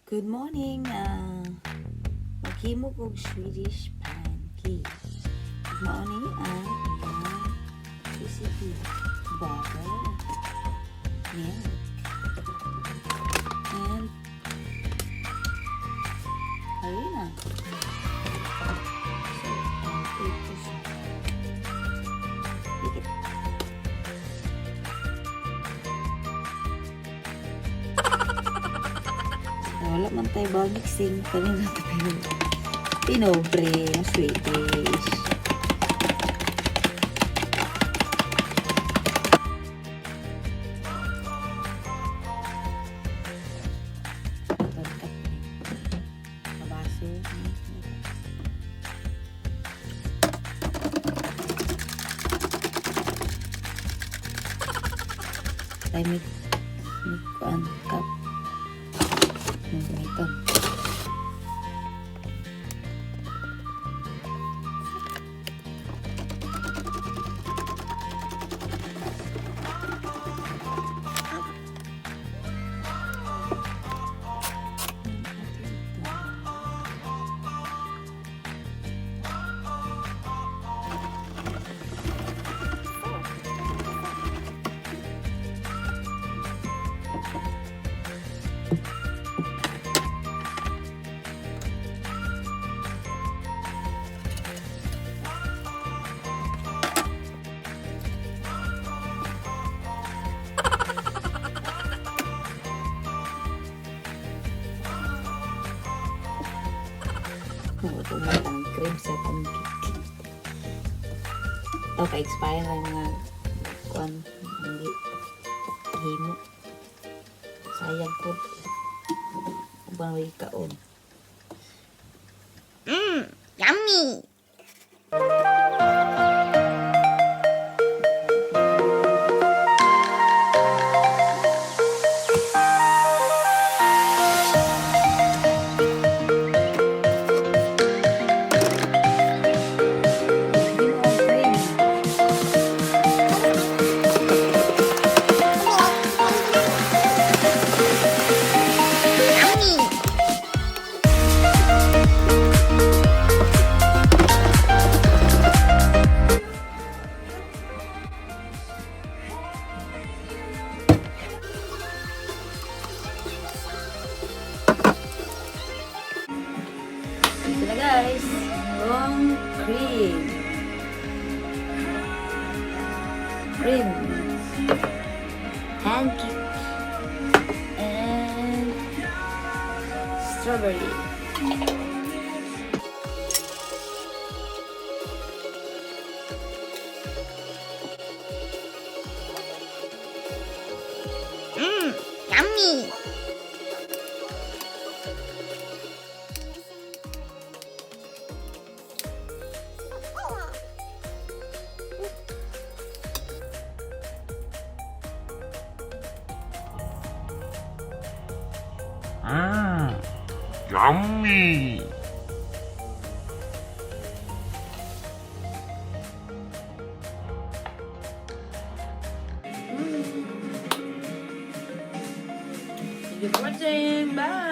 Good morning. Maghimo kog Swedish pancake. Good morning. Recipe butter, milk, and harina. So, ito siya. Dikit. Wala man tayo ba mixing kanina tayo pinobre ang swidesh. Kabaso. Tayo may cup. Ganito. Pumunta ng cream sa pancake. Ito, ka-expire na mga kuwan. Hindi. Himo. Sayang po. Ubang way kaon. Yummy! Ito na guys. Long cream. Cream. Pancake. And strawberry. Yummy! Yummy! Thank you for watching. Bye!